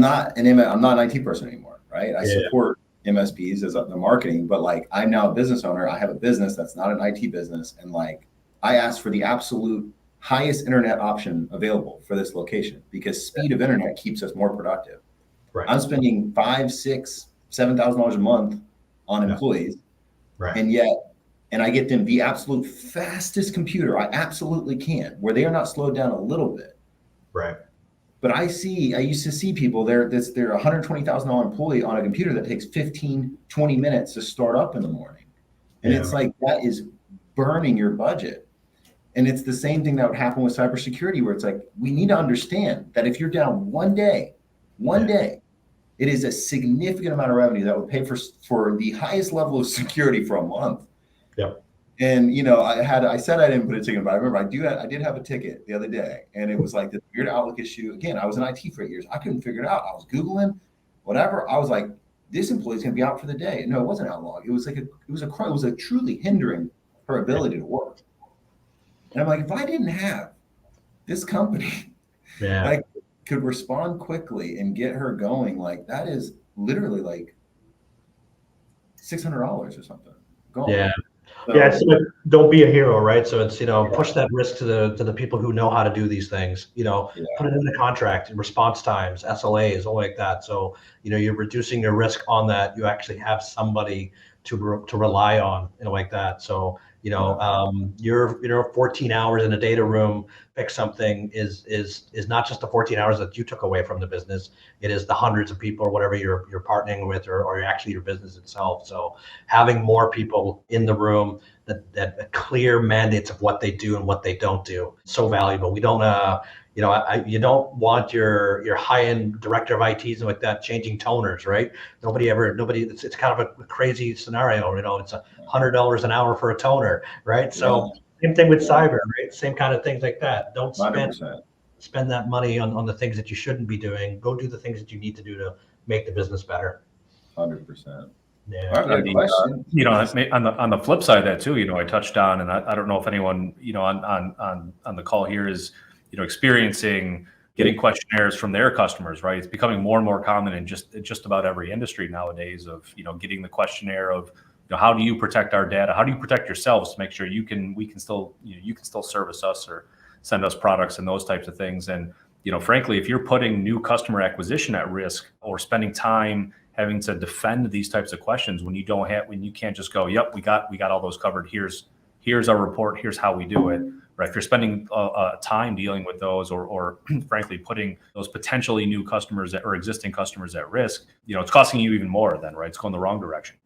not an IT person anymore, right? I support MSPs as the marketing, but I'm now a business owner. I have a business that's not an IT business, and I ask for the absolute highest internet option available for this location because speed of internet keeps us more productive. Right. I'm spending $5,000, $6,000, $7,000 a month on employees, right? And I get them the absolute fastest computer I absolutely can, where they are not slowed down a little bit. Right. But I used to see people, they're a $120,000 employee on a computer that takes 15, 20 minutes to start up in the morning. And it's that is burning your budget. And it's the same thing that would happen with cybersecurity, where it's we need to understand that if you're down one day, it is a significant amount of revenue that would pay for the highest level of security for a month. Yep. And I said I didn't put a ticket, but I remember I did have a ticket the other day, and it was this weird Outlook issue. Again, I was in IT for 8 years. I couldn't figure it out. I was Googling, whatever. I was like, this employee's gonna be out for the day. No, it wasn't Outlook. It was a truly hindering her ability to work. And I'm like, if I didn't have this company, could respond quickly and get her going, that is literally $600 or something. Yeah. Yeah, it's like, don't be a hero, right? So it's, push that risk to the people who know how to do these things, put it in the contract, response times, SLAs, all like that. So, you're reducing your risk on that. You actually have somebody to rely on, like that. So, your 14 hours in a data room, fix something is not just the 14 hours that you took away from the business. It is the hundreds of people or whatever you're partnering with, or actually your business itself. So having more people in the room that clear mandates of what they do and what they don't do, so valuable. We don't you don't want your high-end director of ITs and like that changing toners, right? Nobody, it's kind of a crazy scenario, it's $100 an hour for a toner, right? So same thing with cyber, right? Same kind of things like that. Don't 100%. spend that money on the things that you shouldn't be doing. Go do the things that you need to do to make the business better. 100%. Yeah. All right, question. On the flip side of that too, I touched on, and I don't know if anyone, on the call here is, experiencing getting questionnaires from their customers, right? It's becoming more and more common in just about every industry nowadays of, getting the questionnaire of, how do you protect our data? How do you protect yourselves to make sure you can still service us or send us products and those types of things. And, frankly, if you're putting new customer acquisition at risk or spending time having to defend these types of questions when you can't just go, yep, we got all those covered. Here's our report. Here's how we do it. Right. If you're spending time dealing with those or frankly, putting those potentially new customers or existing customers at risk, it's costing you even more then, right? It's going the wrong direction.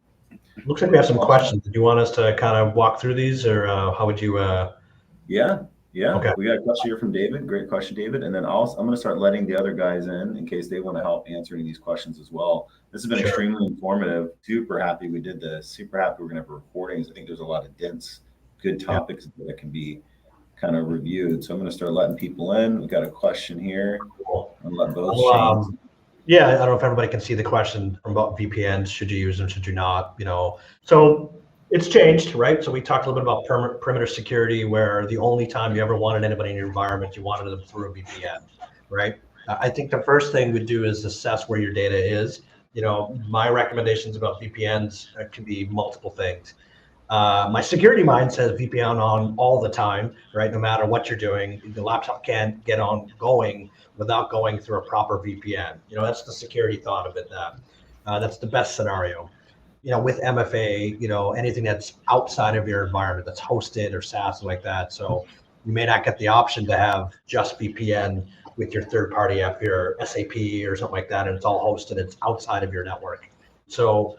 Looks like we have some questions. Do you want us to kind of walk through these, or how would you? Yeah. Okay. We got a question here from David. Great question, David. And then I'm going to start letting the other guys in case they want to help answering these questions as well. This has been extremely informative. Super happy we did this. Super happy we're going to have recordings. I think there's a lot of dense, good topics that can be kind of reviewed. So I'm going to start letting people in. We've got a question here. I'll let both Yeah, I don't know if everybody can see the question about VPNs. Should you use them? Should you not? So it's changed, right? So we talked a little bit about perimeter security, where the only time you ever wanted anybody in your environment, you wanted them through a VPN, right? I think the first thing we do is assess where your data is. My recommendations about VPNs can be multiple things. My security mind says VPN on all the time, right? No matter what you're doing, the laptop can't get on going without going through a proper VPN. That's the security thought of it. That's the best scenario. With MFA, anything that's outside of your environment, that's hosted or SaaS like that. So you may not get the option to have just VPN with your third party app, your SAP or something like that, and it's all hosted, it's outside of your network. So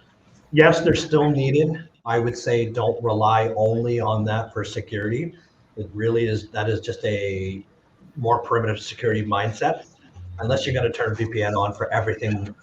yes, they're still needed. I would say don't rely only on that for security. That is just a more primitive security mindset, unless you're going to turn VPN on for every person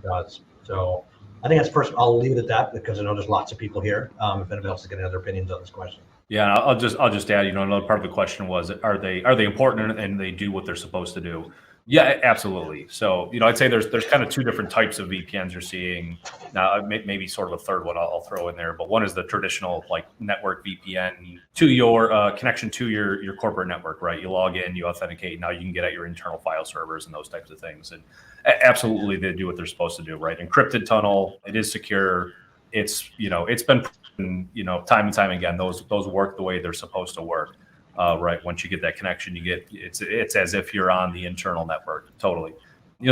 does. So I think that's first. I'll leave it at that because I know there's lots of people here. If anybody else has got other opinions on this question. Yeah, I'll just add, another part of the question was, are they important and they do what they're supposed to do? Yeah, absolutely. So, I'd say there's kind of two different types of VPNs you're seeing. Now, maybe sort of a third one I'll throw in there, but one is the traditional like network VPN to your connection to your corporate network, right? You log in, you authenticate. Now you can get at your internal file servers and those types of things. And absolutely, they do what they're supposed to do, right? Encrypted tunnel, it is secure. It's been proven, time and time again, those work the way they're supposed to work. Right. Once you get that connection, it's as if you're on the internal network. Totally.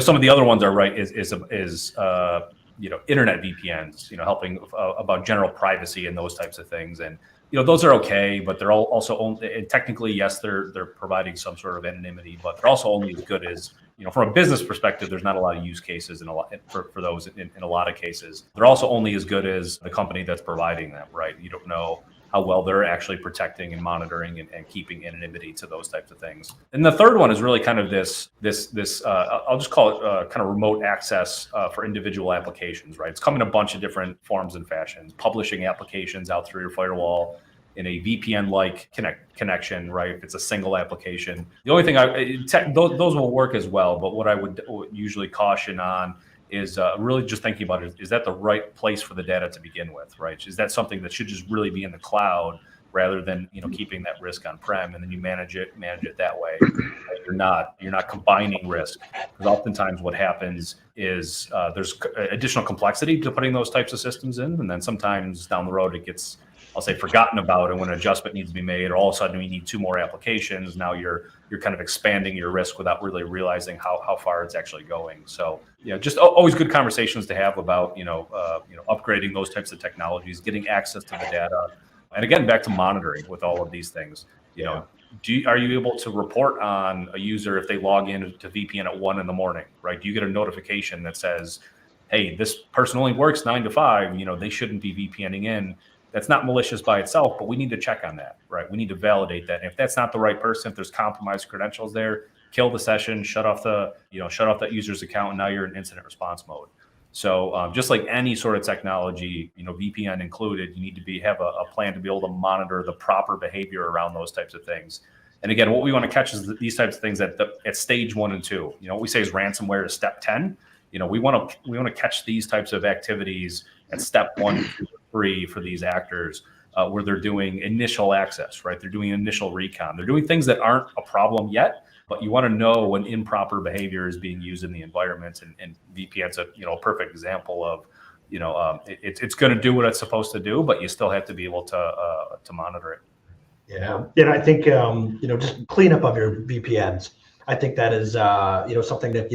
Some of the other ones are right is internet VPNs, helping about general privacy and those types of things. And, those are okay, but they're also technically, yes, they're providing some sort of anonymity, but they're also only as good as, from a business perspective, there's not a lot of use cases for those in a lot of cases. They're also only as good as the company that's providing them, right? You don't know how well they're actually protecting and monitoring and keeping anonymity to those types of things. And the third one is really kind of this I'll just call it kind of remote access for individual applications, right? It's come in a bunch of different forms and fashions, publishing applications out through your firewall in a VPN-like connection, right? If it's a single application. The only thing those will work as well, but what I would usually caution on is really just thinking about it. Is that the right place for the data to begin with, right? Is that something that should just really be in the cloud rather than keeping that risk on-prem, and then you manage it that way? You're not combining risk, because oftentimes what happens is there's additional complexity to putting those types of systems in, and then sometimes down the road it gets I'll say, forgotten about, and when an adjustment needs to be made, or all of a sudden we need 2 more applications, now you're kind of expanding your risk without really realizing how far it's actually going. So just always good conversations to have about upgrading those types of technologies, getting access to the data, and again, back to monitoring with all of these things. Are you able to report on a user if they log in to VPN at 1 a.m, right? Do you get a notification that says, hey, this person only works 9 to 5, they shouldn't be VPNing in? That's not malicious by itself, but we need to check on that, right? We need to validate that. And if that's not the right person, if there's compromised credentials there, kill the session, shut off that user's account, and now you're in incident response mode. So just like any sort of technology, VPN included, you need to have a plan to be able to monitor the proper behavior around those types of things. And again, what we want to catch is these types of things at stage 1 and 2. What we say is ransomware is step 10. We want to catch these types of activities at step 1, 2, 3 for these actors, where they're doing initial access, right? They're doing initial recon. They're doing things that aren't a problem yet, but you want to know when improper behavior is being used in the environment. And VPN's a perfect example of it's going to do what it's supposed to do, but you still have to be able to monitor it. Yeah, and I think just cleanup of your VPNs. I think that is something that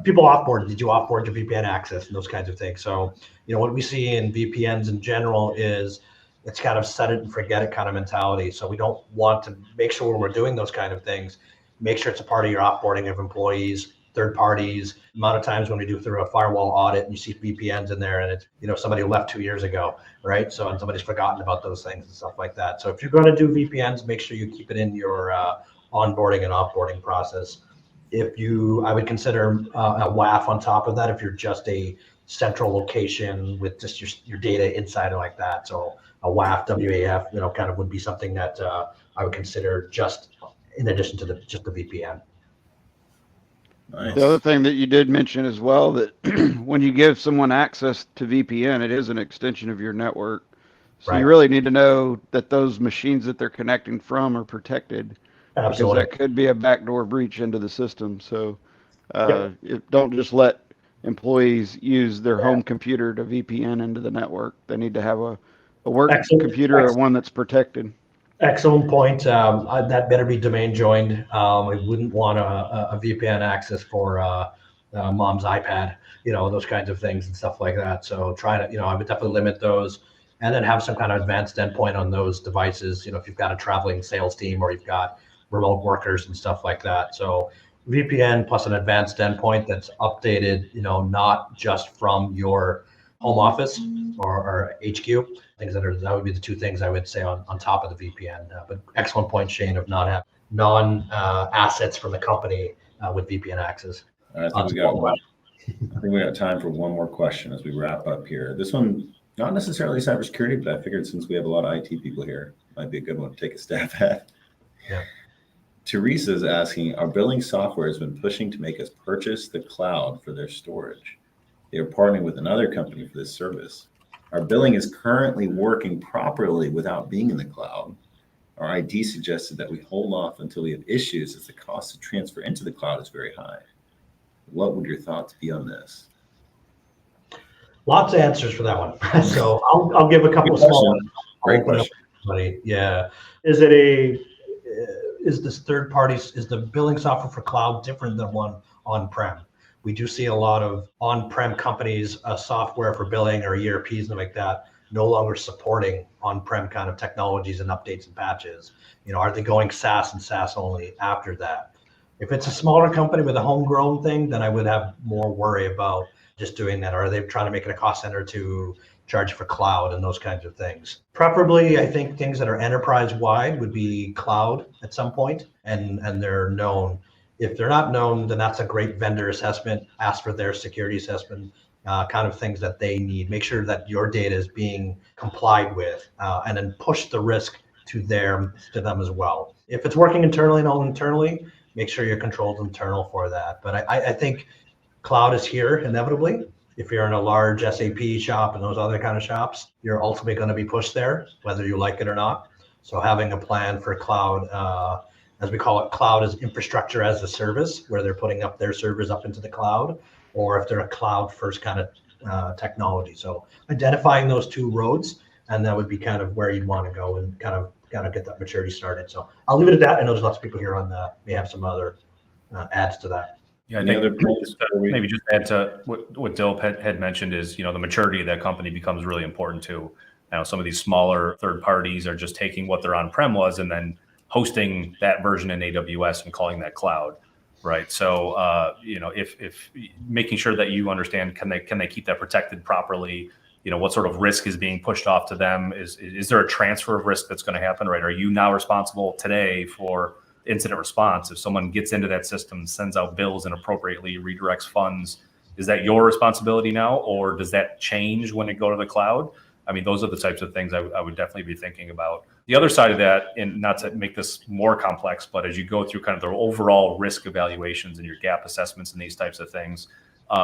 people offboard. Did you offboard your VPN access and those kinds of things? So what we see in VPNs in general is it's kind of set it and forget it kind of mentality. So we don't want to make sure when we're doing those kind of things, make sure it's a part of your offboarding of employees, third parties. A lot of times when we do through a firewall audit and you see VPNs in there and it's somebody who left 2 years ago, right? So and somebody's forgotten about those things and stuff like that. So if you're going to do VPNs, make sure you keep it in your onboarding and offboarding process. I would consider a WAF on top of that if you're just a central location with just your data inside like that. So a WAF, WAF, kind of would be something that I would consider just in addition to just the VPN. Nice. The other thing that you did mention as well, that when you give someone access to VPN, it is an extension of your network. So You really need to know that those machines that they're connecting from are protected. Absolutely. Because that could be a backdoor breach into the system. So don't just let employees use their home computer to VPN into the network. They need to have a work computer or one that's protected. Excellent point. That better be domain joined. I wouldn't want a VPN access for mom's iPad, those kinds of things and stuff like that. So try to, I would definitely limit those and then have some kind of advanced endpoint on those devices. If you've got a traveling sales team or you've got remote workers and stuff like that. So VPN plus an advanced endpoint that's updated, not just from your home office or HQ. That would be the 2 things I would say on top of the VPN. But excellent point, Shane, of not having non-assets from the company with VPN access. I think we got time for one more question as we wrap up here. This one, not necessarily cybersecurity, but I figured since we have a lot of IT people here, it might be a good one to take a stab at. Yeah. Teresa's asking, our billing software has been pushing to make us purchase the cloud for their storage. They are partnering with another company for this service. Our billing is currently working properly without being in the cloud. Our ID suggested that we hold off until we have issues as the cost to transfer into the cloud is very high. What would your thoughts be on this? Lots of answers for that one. So I'll give a couple of small ones. Great question. Yeah. Is this third party, is the billing software for cloud different than one on-prem? We do see a lot of on-prem companies, software for billing or ERPs and like that, no longer supporting on-prem kind of technologies and updates and patches. Are they going SaaS and SaaS only after that? If it's a smaller company with a homegrown thing, then I would have more worry about just doing that. Or are they trying to make it a cost center to charge for cloud and those kinds of things? Preferably, I think things that are enterprise-wide would be cloud at some point, and they're known. If they're not known, then that's a great vendor assessment. Ask for their security assessment, kind of things that they need. Make sure that your data is being complied with, and then push the risk to them as well. If it's working internally and all internally, make sure you're controlled internal for that. But I think cloud is here inevitably. If you're in a large SAP shop and those other kind of shops, you're ultimately going to be pushed there, whether you like it or not. So having a plan for cloud, as we call it, cloud is infrastructure as a service, where they're putting up their servers up into the cloud, or if they're a cloud first kind of technology. So identifying those 2 roads and that would be kind of where you'd want to go and kind of get that maturity started. So I'll leave it at that. I know there's lots of people here on the may have some other adds to that. Yeah, I Any think other points before we- maybe just add to what Dill had mentioned is, the maturity of that company becomes really important too. Now, some of these smaller third parties are just taking what their on-prem was and then hosting that version in AWS and calling that cloud, right? So, if making sure that you understand, can they keep that protected properly? What sort of risk is being pushed off to them? Is there a transfer of risk that's going to happen, right? Are you now responsible today for incident response? If someone gets into that system, sends out bills inappropriately, redirects funds, is that your responsibility now, or does that change when it go to the cloud? I mean, those are the types of things I would definitely be thinking about. The other side of that, and not to make this more complex, but as you go through kind of the overall risk evaluations and your gap assessments and these types of things,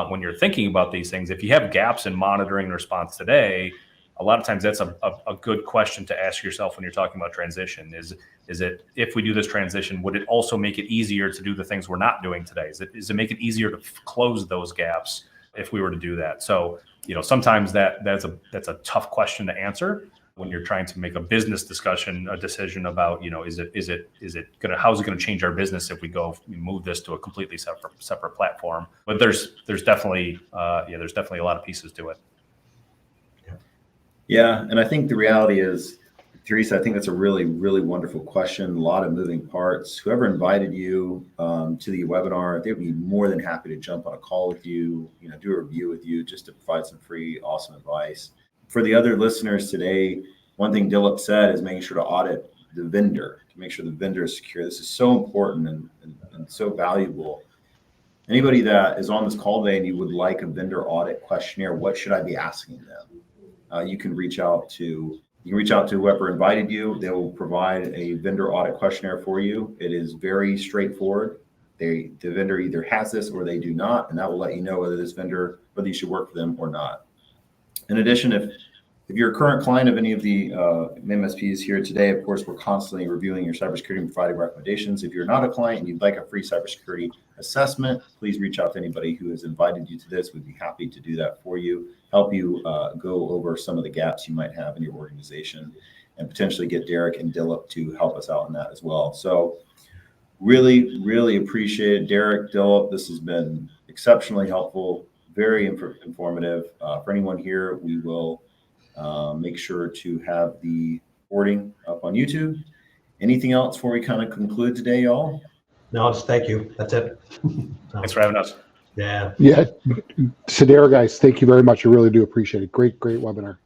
when you're thinking about these things, if you have gaps in monitoring and response today, a lot of times that's a good question to ask yourself when you're talking about transition. Is it, if we do this transition, would it also make it easier to do the things we're not doing today? Is it make it easier to close those gaps if we were to do that? So, sometimes that's a tough question to answer when you're trying to make a business decision about, how's it going to change our business if we move this to a completely separate platform? But there's definitely a lot of pieces to it. Yeah, and I think the reality is, Teresa, I think that's a really, really wonderful question. A lot of moving parts. Whoever invited you to the webinar, they'd be more than happy to jump on a call with you, do a review with you, just to provide some free, awesome advice. For the other listeners today, one thing Dilip said is making sure to audit the vendor, to make sure the vendor is secure. This is so important and so valuable. Anybody that is on this call today and you would like a vendor audit questionnaire, what should I be asking them? You can reach out to whoever invited you. They will provide a vendor audit questionnaire for you. It is very straightforward. The vendor either has this or they do not, and that will let you know whether you should work for them or not. In addition, if you're a current client of any of the MSPs here today, of course, we're constantly reviewing your cybersecurity and providing recommendations. If you're not a client and you'd like a free cybersecurity assessment, please reach out to anybody who has invited you to this. We'd be happy to do that for you, help you go over some of the gaps you might have in your organization, and potentially get Derek and Dilip to help us out in that as well. So really, really appreciate it. Derek, Dilip, this has been exceptionally helpful, very informative. For anyone here, we will make sure to have the recording up on YouTube. Anything else before we kind of conclude today, y'all? No, just thank you. That's it. Thanks for having us. Yeah. Yeah. Sadara, guys, thank you very much. I really do appreciate it. Great webinar.